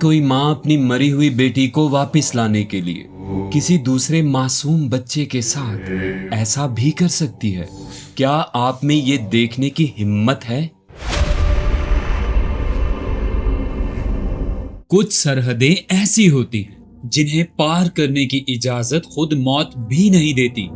कोई माँ अपनी मरी हुई बेटी को वापस लाने के लिए किसी दूसरे मासूम बच्चे के साथ ऐसा भी कर सकती है? क्या आप में ये देखने की हिम्मत है? कुछ सरहदें ऐसी होती हैं जिन्हें पार करने की इजाजत खुद मौत भी नहीं देती।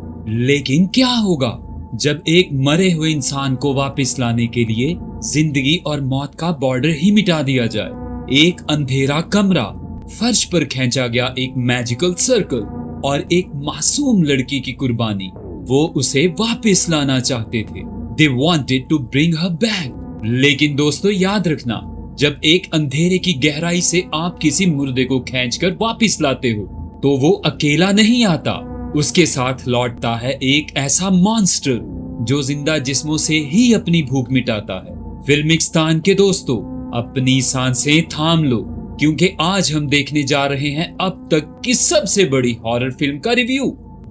लेकिन क्या होगा जब एक मरे हुए इंसान को वापस लाने के लिए जिंदगी और मौत का बॉर्डर ही मिटा दिया जाए? एक अंधेरा कमरा, फर्श पर खींचा गया एक मैजिकल सर्कल और एक मासूम लड़की की कुर्बानी। वो उसे वापस लाना चाहते थे। They wanted to bring her back। लेकिन दोस्तों याद रखना, जब एक अंधेरे की गहराई से आप किसी मुर्दे को खींचकर वापस लाते हो तो वो अकेला नहीं आता, उसके साथ लौटता है एक ऐसा मॉन्स्टर जो जिंदा जिस्मों से ही अपनी भूख मिटाता है। फिल्मिस्तान के दोस्तों, अपनी सांसें थाम लो, क्योंकि आज हम देखने जा रहे हैं अब तक की सबसे बड़ी हॉरर फिल्म का रिव्यू,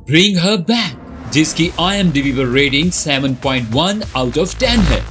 ब्रिंग हर बैक, जिसकी IMDb पर रेटिंग 7.1 आउट ऑफ 10 है।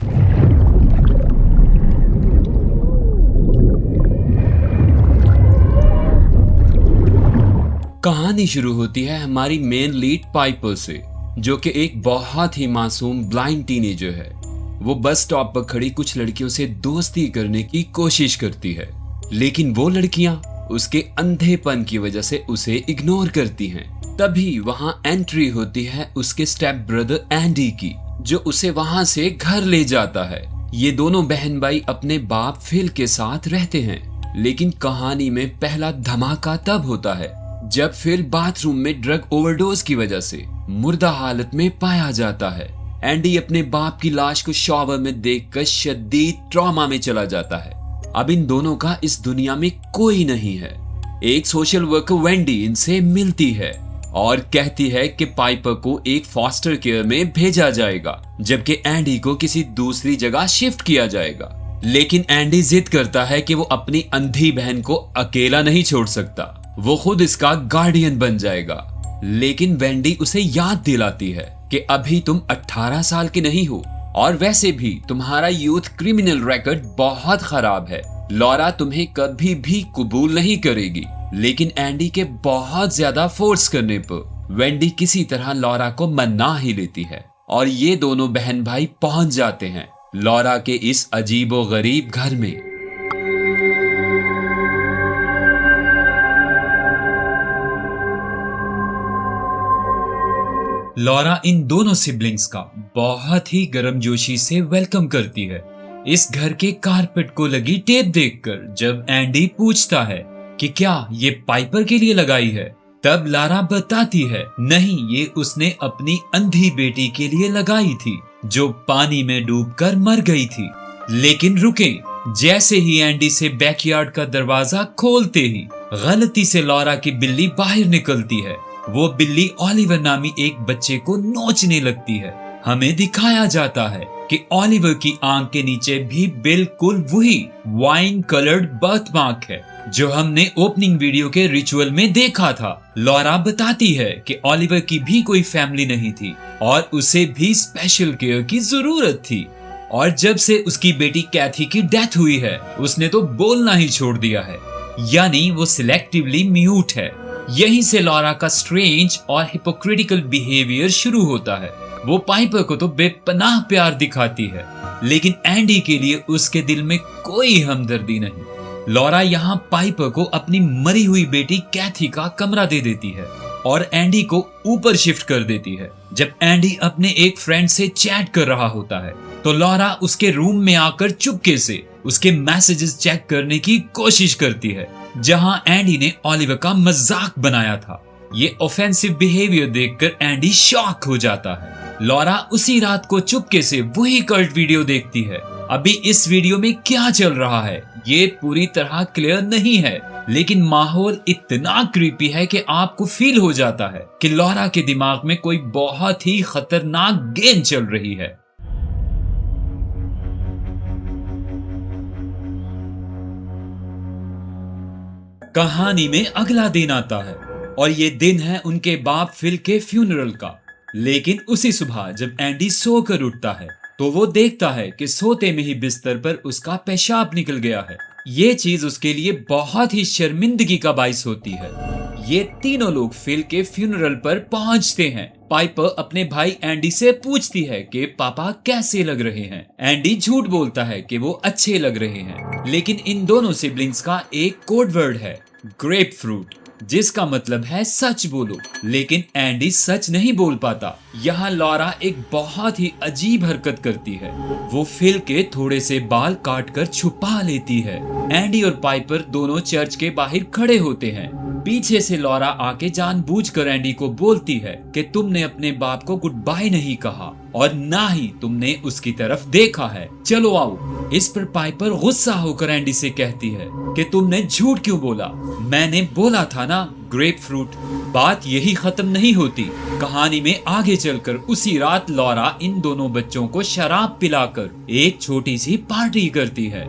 कहानी शुरू होती है हमारी मेन लीड पाइपर से, जो कि एक बहुत ही मासूम ब्लाइंड टीनेजर है। वो बस स्टॉप पर खड़ी कुछ लड़कियों से दोस्ती करने की कोशिश करती है, लेकिन वो लड़कियां उसके अंधेपन की वजह से उसे इग्नोर करती हैं। तभी वहां एंट्री होती है उसके स्टेप ब्रदर एंडी की, जो उसे वहां से घर ले जाता है। ये दोनों बहन भाई अपने बाप फिल के साथ रहते हैं, लेकिन कहानी में पहला धमाका तब होता है जब फिल बाथरूम में ड्रग ओवरडोज की वजह से मुर्दा हालत में पाया जाता है। एंडी अपने बाप की लाश को शॉवर में देखकर शदीद ट्रॉमा में चला जाता है। अब इन दोनों का इस दुनिया में कोई नहीं है। एक सोशल वर्कर वेंडी इनसे मिलती है और कहती है कि पाइपर को एक फॉस्टर केयर में भेजा जाएगा, जबकि एंडी को किसी दूसरी जगह शिफ्ट किया जाएगा। लेकिन एंडी जिद करता है कि वो अपनी अंधी बहन को अकेला नहीं छोड़ सकता, वो खुद इसका गार्डियन बन जाएगा। लेकिन वेंडी उसे याद दिलाती है कि अभी तुम 18 साल के नहीं हो, और वैसे भी तुम्हारा यूथ क्रिमिनल रिकॉर्ड बहुत खराब है। लॉरा तुम्हें कभी भी कबूल नहीं करेगी। लेकिन एंडी के बहुत ज्यादा फोर्स करने पर वेंडी किसी तरह लॉरा को मना ही लेती है और ये दोनों बहन भाई पहुंच जाते हैं लॉरा के इस अजीबो गरीब घर में। लॉरा इन दोनों सिबलिंग्स का बहुत ही गर्मजोशी से वेलकम करती है। इस घर के कारपेट को लगी टेप देखकर जब एंडी पूछता है कि क्या ये पाइपर के लिए लगाई है, तब लारा बताती है नहीं, ये उसने अपनी अंधी बेटी के लिए लगाई थी जो पानी में डूबकर मर गई थी। लेकिन रुके, जैसे ही एंडी से बैकयार्ड का दरवाजा खोलते ही गलती से लॉरा की बिल्ली बाहर निकलती है। वो बिल्ली ओलिवर नामी एक बच्चे को नोचने लगती है। हमें दिखाया जाता है कि ओलिवर की आंख के नीचे भी बिल्कुल वही वाइन कलर्ड बर्थमार्क है जो हमने ओपनिंग वीडियो के रिचुअल में देखा था। लॉरा बताती है कि ओलिवर की भी कोई फैमिली नहीं थी और उसे भी स्पेशल केयर की जरूरत थी, और जब से उसकी बेटी कैथी की डेथ हुई है उसने तो बोलना ही छोड़ दिया है, यानी वो सिलेक्टिवली म्यूट है। यहीं से लॉरा का स्ट्रेंज और हिपोक्रिटिकल बिहेवियर शुरू होता है। वो पाइपर को तो बेपनाह प्यार दिखाती है, लेकिन एंडी के लिए उसके दिल में कोई हमदर्दी नहीं। लॉरा यहाँ पाइपर को अपनी मरी हुई बेटी कैथी का कमरा दे देती है और एंडी को ऊपर शिफ्ट कर देती है। जब एंडी अपने एक फ्रेंड से चैट कर रहा होता है तो लॉरा उसके रूम में आकर चुपके से उसके मैसेजेस चेक करने की कोशिश करती है, जहां एंडी ने ओलिवर का मजाक बनाया था। ये ऑफेंसिव बिहेवियर देखकर एंडी शॉक हो जाता है। लॉरा उसी रात को चुपके से वही कल्ट वीडियो देखती है। अभी इस वीडियो में क्या चल रहा है ये पूरी तरह क्लियर नहीं है, लेकिन माहौल इतना क्रीपी है कि आपको फील हो जाता है कि लॉरा के दिमाग में कोई बहुत ही खतरनाक गेम चल रही है। कहानी में अगला दिन आता है और ये दिन है उनके बाप फिल के फ्यूनरल का। लेकिन उसी सुबह जब एंडी सोकर उठता है तो वो देखता है कि सोते में ही बिस्तर पर उसका पेशाब निकल गया है। ये चीज उसके लिए बहुत ही शर्मिंदगी का बाइस होती है। ये तीनों लोग फिल के फ्यूनरल पर पहुंचते हैं। पाइपर अपने भाई एंडी से पूछती है कि पापा कैसे लग रहे हैं। एंडी झूठ बोलता है कि वो अच्छे लग रहे हैं, लेकिन इन दोनों सिबलिंग्स का एक कोड वर्ड है, ग्रेप फ्रूट, जिसका मतलब है सच बोलो। लेकिन एंडी सच नहीं बोल पाता। यहाँ लॉरा एक बहुत ही अजीब हरकत करती है। वो फिल के थोड़े से बाल काट कर छुपा लेती है। एंडी और पाइपर दोनों चर्च के बाहर खड़े होते हैं। पीछे से लॉरा आके जानबूझकर एंडी को बोलती है कि तुमने अपने बाप को गुड बाय नहीं कहा और ना ही तुमने उसकी तरफ देखा है, चलो आओ। इस पर पाइपर गुस्सा होकर एंडी से कहती है कि तुमने झूठ क्यों बोला, मैंने बोला था ना ग्रेप फ्रूट। बात यही खत्म नहीं होती। कहानी में आगे चलकर उसी रात लॉरा इन दोनों बच्चों को शराब पिलाकर एक छोटी सी पार्टी करती है।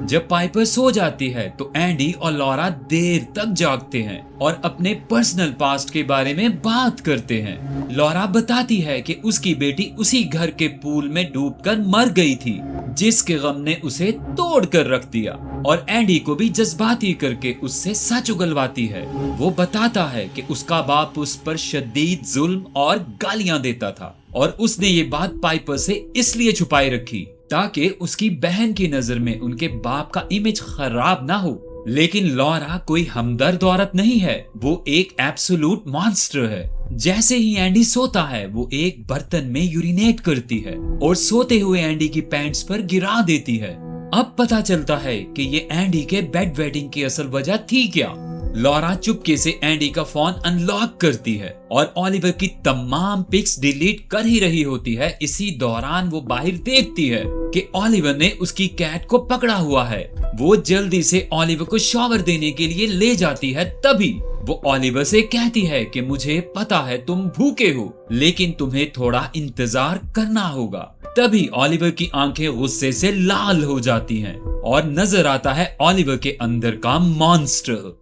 जब पाइपर सो जाती है तो एंडी और लॉरा देर तक जागते हैं और अपने पर्सनल पास्ट के बारे में बात करते हैं। लॉरा बताती है कि उसकी बेटी उसी घर के पूल में डूबकर मर गई थी, जिसके गम ने उसे तोड़ कर रख दिया, और एंडी को भी जज्बाती करके उससे सच उगलवाती है। वो बताता है कि उसका बाप उस पर शदीद जुल्म और गालियां देता था और उसने ये बात पाइपर से इसलिए छुपाए रखी ताकि उसकी बहन की नजर में उनके बाप का इमेज खराब ना हो। लेकिन लॉरा कोई हमदर्द औरत नहीं है, वो एक एब्सोल्यूट मॉन्स्टर है। जैसे ही एंडी सोता है वो एक बर्तन में यूरिनेट करती है और सोते हुए एंडी की पैंट्स पर गिरा देती है। अब पता चलता है कि ये एंडी के बेड वेटिंग की असल वजह थी क्या। लॉरा चुपके से एंडी का फोन अनलॉक करती है और ओलिवर की तमाम पिक्स डिलीट कर ही रही होती है। इसी दौरान वो बाहर देखती है कि ओलिवर ने उसकी कैट को पकड़ा हुआ है। वो जल्दी से ओलिवर को शॉवर देने के लिए ले जाती है। तभी वो ओलिवर से कहती है कि मुझे पता है तुम भूखे हो, लेकिन तुम्हें थोड़ा इंतजार करना होगा। तभी ओलिवर की आंखें गुस्से से लाल हो जाती हैं और नजर आता है ओलिवर के अंदर का मॉन्स्टर।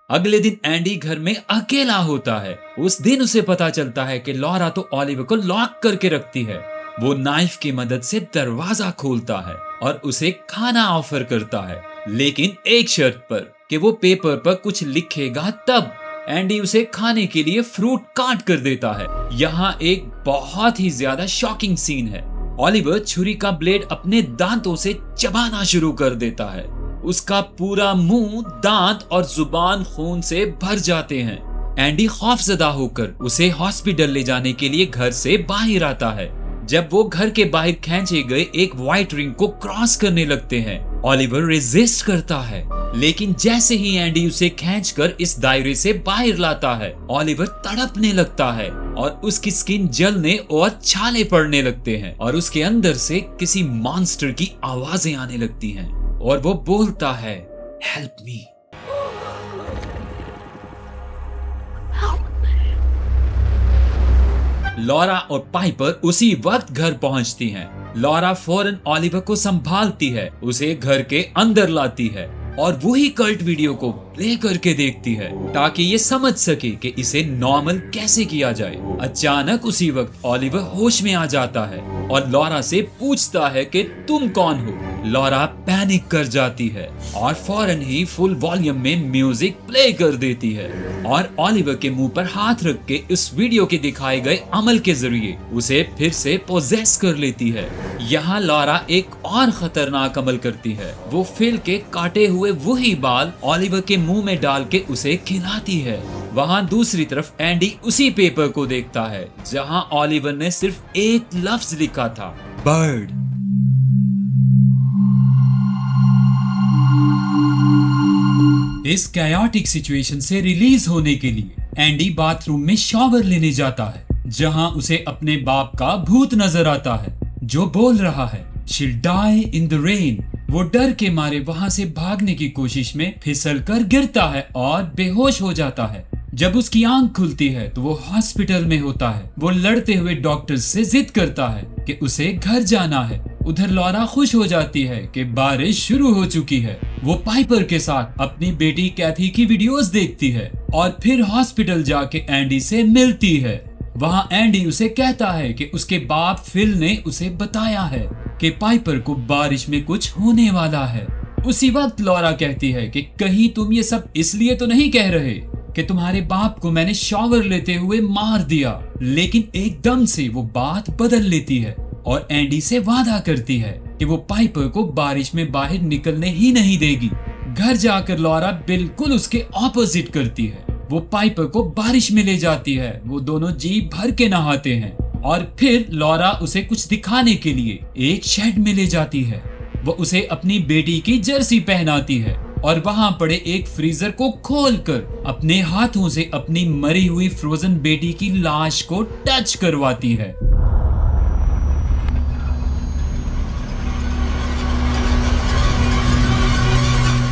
अगले दिन एंडी घर में अकेला होता है। उस दिन उसे पता चलता है कि लॉरा तो ओलिवर को लॉक करके रखती है। वो नाइफ की मदद से दरवाजा खोलता है और उसे खाना ऑफर करता है, लेकिन एक शर्त पर कि वो पेपर पर कुछ लिखेगा तब। एंडी उसे खाने के लिए फ्रूट काट कर देता है। यहाँ एक बहुत ही ज्यादा शॉकिंग सीन है। ओलिवर छुरी का ब्लेड अपने दांतों से चबाना शुरू कर देता है। उसका पूरा मुंह, दांत और जुबान खून से भर जाते हैं। एंडी खौफजदा होकर उसे हॉस्पिटल ले जाने के लिए घर से बाहर आता है। जब वो घर के बाहर खींचे गए एक व्हाइट रिंग को क्रॉस करने लगते हैं, ओलिवर रेजिस्ट करता है, लेकिन जैसे ही एंडी उसे खींचकर इस दायरे से बाहर लाता है, ओलिवर तड़पने लगता है और उसकी स्किन जलने और छाले पड़ने लगते हैं और उसके अंदर से किसी मॉन्स्टर की आवाजें आने लगती हैं और वो बोलता है, हेल्प मी। लॉरा और पाइपर उसी वक्त घर पहुंचती हैं। लॉरा फौरन ओलिवर को संभालती है, उसे घर के अंदर लाती है और वही कल्ट वीडियो को प्ले करके देखती है ताकि ये समझ सके कि इसे नॉर्मल कैसे किया जाए। अचानक उसी वक्त ओलिवर होश में आ जाता है और लॉरा से पूछता है कि तुम कौन हो। लॉरा पैनिक कर जाती है और फौरन ही फुल वॉल्यूम में म्यूजिक प्ले कर देती है और ओलिवर के मुंह पर हाथ रख के इस वीडियो के दिखाए गए अमल के जरिए उसे फिर से पोजेस कर लेती है। यहाँ लॉरा एक और खतरनाक अमल करती है। वो फिल के काटे हुए वही बाल ओलिवर के मुंह में डाल के उसे खिलाती है। वहाँ दूसरी तरफ एंडी उसी पेपर को देखता है जहाँ ओलिवर ने सिर्फ एक लफ्ज लिखा था, बर्ड। इस कैओटिक सिचुएशन से रिलीज होने के लिए एंडी बाथरूम में शॉवर लेने जाता है, जहां उसे अपने बाप का भूत नजर आता है जो बोल रहा है, she'll die in the rain। वो डर के मारे वहां से भागने की कोशिश में फिसल कर गिरता है और बेहोश हो जाता है। जब उसकी आंख खुलती है तो वो हॉस्पिटल में होता है। वो लड़ते हुए डॉक्टर से जिद करता है कि उसे घर जाना है। उधर लॉरा खुश हो जाती है कि बारिश शुरू हो चुकी है। वो पाइपर के साथ अपनी बेटी कैथी की वीडियोस देखती है और फिर हॉस्पिटल जाके एंडी से मिलती है। वहां एंडी उसे कहता है कि उसके बाप फिल ने उसे बताया है कि पाइपर को बारिश में कुछ होने वाला है। उसी वक्त लॉरा कहती है कि कहीं तुम ये सब इसलिए तो नहीं कह रहे कि तुम्हारे बाप को मैंने शॉवर लेते हुए मार दिया। लेकिन एकदम से वो बात बदल लेती है और एंडी से वादा करती है कि वो पाइपर को बारिश में बाहर निकलने ही नहीं देगी। घर जाकर लॉरा बिल्कुल उसके ऑपोजिट करती है। वो पाइपर को बारिश में ले जाती है। वो दोनों जी भर के नहाते हैं और फिर लॉरा उसे कुछ दिखाने के लिए एक शेड में ले जाती है। वो उसे अपनी बेटी की जर्सी पहनाती है और वहां पड़े एक फ्रीजर को खोलकर अपने हाथों से अपनी मरी हुई फ्रोजन बेटी की लाश को टच करवाती है।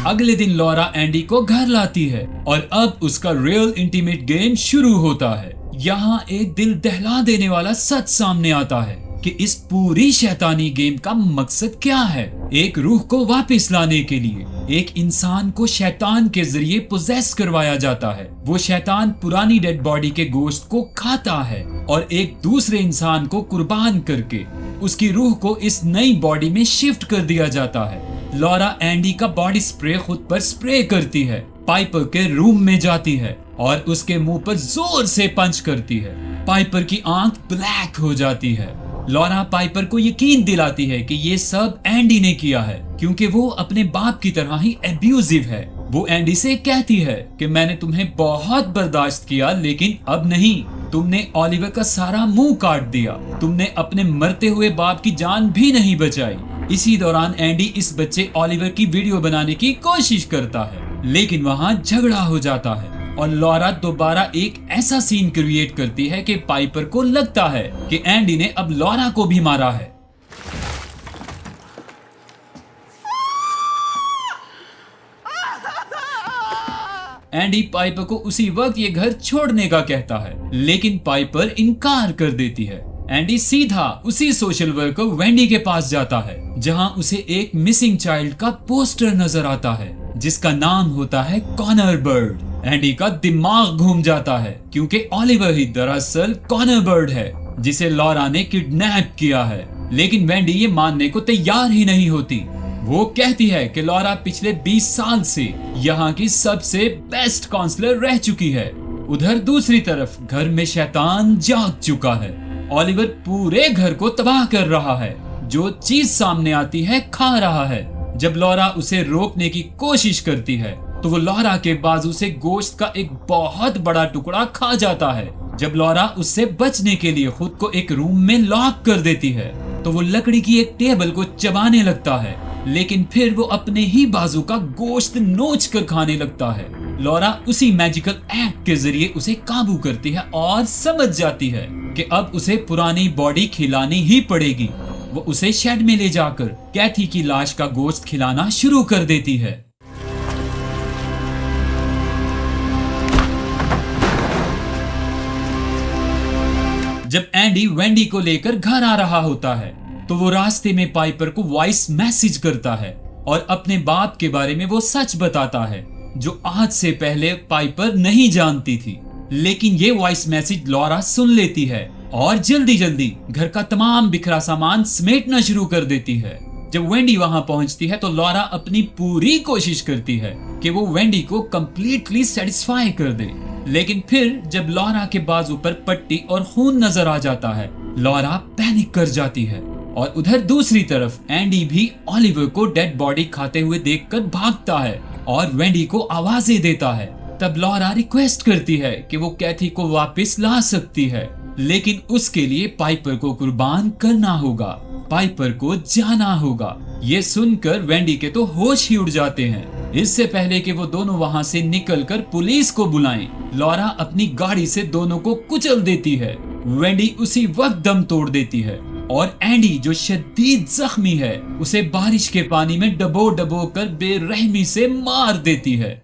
अगले दिन लॉरा एंडी को घर लाती है और अब उसका रियल इंटीमेट गेम शुरू होता है। यहाँ एक दिल दहला देने वाला सच सामने आता है कि इस पूरी शैतानी गेम का मकसद क्या है। एक रूह को वापस लाने के लिए एक इंसान को शैतान के जरिए पोजेस करवाया जाता है। वो शैतान पुरानी डेड बॉडी के गोश्त को खाता है और एक दूसरे इंसान को कुर्बान करके उसकी रूह को इस नई बॉडी में शिफ्ट कर दिया जाता है। लॉरा एंडी का बॉडी स्प्रे खुद पर स्प्रे करती है, पाइपर के रूम में जाती है और उसके मुंह पर जोर से पंच करती है। पाइपर की आंख ब्लैक हो जाती है। लॉरा पाइपर को यकीन दिलाती है कि ये सब एंडी ने किया है क्योंकि वो अपने बाप की तरह ही एब्यूजिव है। वो एंडी से कहती है कि मैंने तुम्हें बहुत बर्दाश्त किया लेकिन अब नहीं। तुमने ओलिवर का सारा मुंह काट दिया। तुमने अपने मरते हुए बाप की जान भी नहीं बचाई। इसी दौरान एंडी इस बच्चे ओलिवर की वीडियो बनाने की कोशिश करता है लेकिन वहां झगड़ा हो जाता है और लॉरा दोबारा एक ऐसा सीन क्रिएट करती है कि पाइपर को लगता है कि एंडी ने अब लॉरा को भी मारा है। एंडी पाइपर को उसी वक्त ये घर छोड़ने का कहता है लेकिन पाइपर इनकार कर देती है। एंडी सीधा उसी सोशल वर्कर वेंडी के पास जाता है जहां उसे एक मिसिंग चाइल्ड का पोस्टर नजर आता है जिसका नाम होता है कॉनर बर्ड। एंडी का दिमाग घूम जाता है क्योंकि ओलिवर ही दरअसल कॉनर बर्ड है जिसे लॉरा ने किडनैप किया है। लेकिन वेंडी ये मानने को तैयार ही नहीं होती। वो कहती है कि लॉरा पिछले 20 साल से यहाँ की सबसे बेस्ट काउंसलर रह चुकी है। उधर दूसरी तरफ घर में शैतान जाग चुका है। ओलिवर पूरे घर को तबाह कर रहा है, जो चीज सामने आती है खा रहा है। जब लॉरा उसे रोकने की कोशिश करती है तो वो लॉरा के बाजू से गोश्त का एक बहुत बड़ा टुकड़ा खा जाता है। जब लॉरा उससे बचने के लिए खुद को एक रूम में लॉक कर देती है तो वो लकड़ी की एक टेबल को चबाने लगता है लेकिन फिर वो अपने ही बाजू का गोश्त नोच कर खाने लगता है। लॉरा उसी मैजिकल एक्ट के जरिए उसे काबू करती है और समझ जाती है कि अब उसे पुरानी बॉडी खिलानी ही पड़ेगी। वो उसे शेड में ले जाकर कैथी की लाश का गोश्त खिलाना शुरू कर देती है। जब एंडी वेंडी को लेकर घर आ रहा होता है तो वो रास्ते में पाइपर को वॉइस मैसेज करता है और अपने बाप के बारे में वो सच बताता है जो आज से पहले पाइपर नहीं जानती थी। लेकिन ये वॉइस मैसेज लॉरा सुन लेती है और जल्दी जल्दी घर का तमाम बिखरा सामान समेटना शुरू कर देती है। जब वेंडी वहां पहुंचती है तो लॉरा अपनी पूरी कोशिश करती है कि वो वेंडी को कंप्लीटली सेटिस्फाई कर दे। लेकिन फिर जब लॉरा के बाजू पर पट्टी और खून नजर आ जाता है लॉरा पैनिक कर जाती है। और उधर दूसरी तरफ एंडी भी ओलिवर को डेड बॉडी खाते हुए देखकर भागता है और वेंडी को आवाजें देता है। तब लॉरा रिक्वेस्ट करती है कि वो कैथी को वापस ला सकती है लेकिन उसके लिए पाइपर को कुर्बान करना होगा, पाइपर को जाना होगा। ये सुनकर वेंडी के तो होश ही उड़ जाते हैं। इससे पहले कि वो दोनों वहां से निकलकर पुलिस को बुलाएं, लॉरा अपनी गाड़ी से दोनों को कुचल देती है। वेंडी उसी वक्त दम तोड़ देती है और एंडी जो शदीद जख्मी है उसे बारिश के पानी में डबो डबो कर बेरहमी से मार देती है।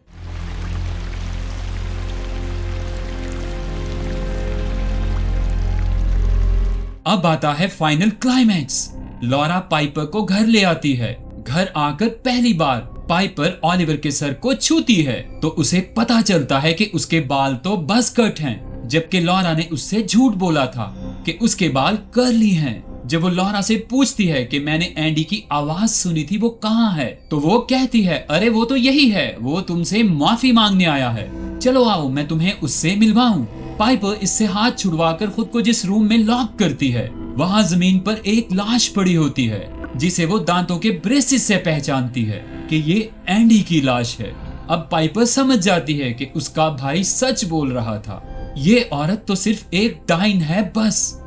अब आता है फाइनल क्लाइमैक्स। लॉरा पाइपर को घर ले आती है। घर आकर पहली बार पाइपर ऑलिवर के सर को छूती है तो उसे पता चलता है कि उसके बाल तो बस कट हैं, जबकि लॉरा ने उससे झूठ बोला था कि उसके बाल कर्ली हैं। जब वो लॉरा से पूछती है कि मैंने एंडी की आवाज सुनी थी, वो कहाँ है, तो वो कहती है अरे वो तो यही है, वो तुमसे माफी मांगने आया है, चलो आओ मैं तुम्हें उससे मिलवाऊं। पाइपर इससे हाथ छुड़वाकर खुद को जिस रूम में लॉक करती है, वहाँ जमीन पर एक लाश पड़ी होती है जिसे वो दांतों के ब्रेसेस से पहचानती है कि ये एंडी की लाश है। अब पाइपर समझ जाती है कि उसका भाई सच बोल रहा था, ये औरत तो सिर्फ एक डाइन है बस।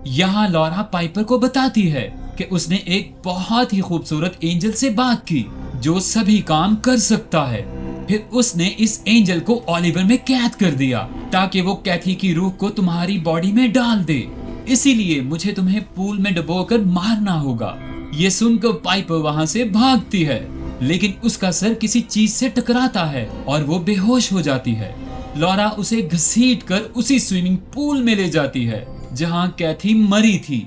यहाँ लॉरा पाइपर को बताती है कि उसने एक बहुत ही खूबसूरत एंजल से बात की जो सभी काम कर सकता है। फिर उसने इस एंजल को ऑलिवर में कैद कर दिया ताकि वो कैथी की रूह को तुम्हारी बॉडी में डाल दे, इसीलिए मुझे तुम्हें पूल में डुबोकर मारना होगा। ये सुनकर पाइपर वहाँ से भागती है, लेकिन उसका सर किसी चीज से टकराता है और वो बेहोश हो जाती है। लॉरा उसे घसीटकर उसी स्विमिंग पूल में ले जाती है जहाँ कैथी मरी थी।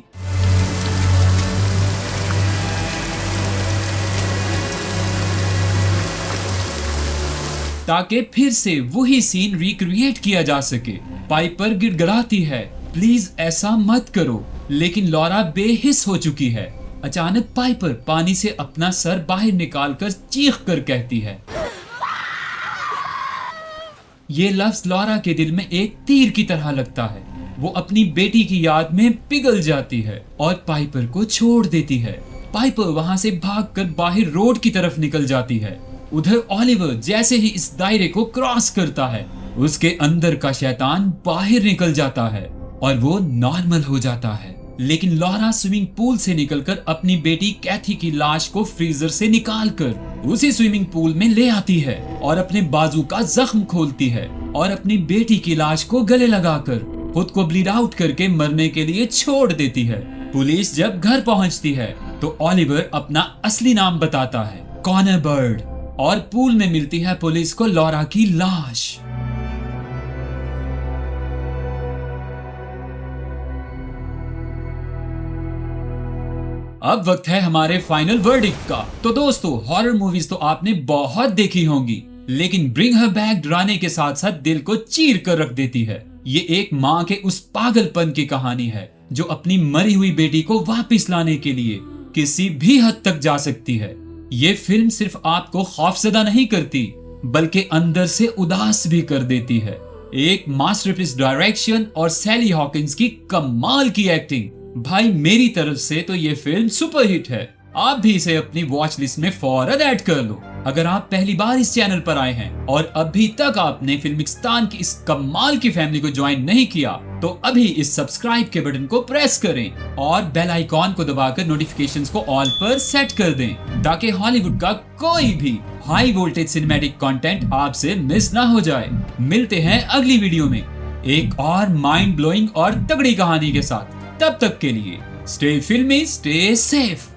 ताकि फिर से वही सीन रिक्रिएट किया जा सके। पाइपर गिड़गिड़ाती है प्लीज ऐसा मत करो, लेकिन लॉरा बेहिस हो चुकी है। अचानक पाइपर पानी से अपना सर बाहर निकालकर चीख कर कहती है। ये लफ्ज लॉरा के दिल में एक तीर की तरह लगता है। वो अपनी बेटी की याद में पिघल जाती है और पाइपर को छोड़ देती है। पाइपर वहां से भागकर बाहर रोड की तरफ निकल जाती है। उधर ऑलिवर जैसे ही इस दायरे को क्रॉस करता है, उसके अंदर का शैतान बाहर निकल जाता है और वो नॉर्मल हो जाता है। लेकिन लॉरा स्विमिंग पूल से निकलकर अपनी बेटी कैथी की लाश को फ्रीजर से निकालकर उसी स्विमिंग पूल में ले आती है और अपने बाजू का जख्म खोलती है और अपनी बेटी की लाश को गले लगाकर खुद को ब्लीड आउट करके मरने के लिए छोड़ देती है। पुलिस जब घर पहुंचती है तो ऑलिवर अपना असली नाम बताता है, कॉनर बर्ड, और पूल में मिलती है पुलिस को लॉरा की लाश। अब वक्त है हमारे फाइनल वर्डिक्ट का। तो दोस्तों, हॉरर मूवीज तो आपने बहुत देखी होंगी, लेकिन ब्रिंग हर बैक डराने के साथ साथ दिल को चीर कर रख देती है। ये एक माँ के उस पागलपन की कहानी है जो अपनी मरी हुई बेटी को वापस लाने के लिए किसी भी हद तक जा सकती है। ये फिल्म सिर्फ आपको खौफजदा नहीं करती, बल्कि अंदर से उदास भी कर देती है। एक मास्टरपीस डायरेक्शन और सैली हॉकिंस की कमाल की एक्टिंग। भाई मेरी तरफ से तो ये फिल्म सुपर हिट है। आप भी इसे अपनी वॉच लिस्ट में फौरन ऐड कर लो। अगर आप पहली बार इस चैनल पर आए हैं और अभी तक आपने फिल्मिस्तान की इस कमाल की फैमिली को ज्वाइन नहीं किया, तो अभी इस सब्सक्राइब के बटन को प्रेस करें और बेल आइकॉन को दबाकर नोटिफिकेशंस को ऑल पर सेट कर दें, ताकि हॉलीवुड का कोई भी हाई वोल्टेज सिनेमैटिक कंटेंट आपसे मिस ना हो जाए। मिलते हैं अगली वीडियो में एक और माइंड ब्लोइंग और तगड़ी कहानी के साथ। तब तक के लिए स्टे फिल्मी, स्टे सेफ।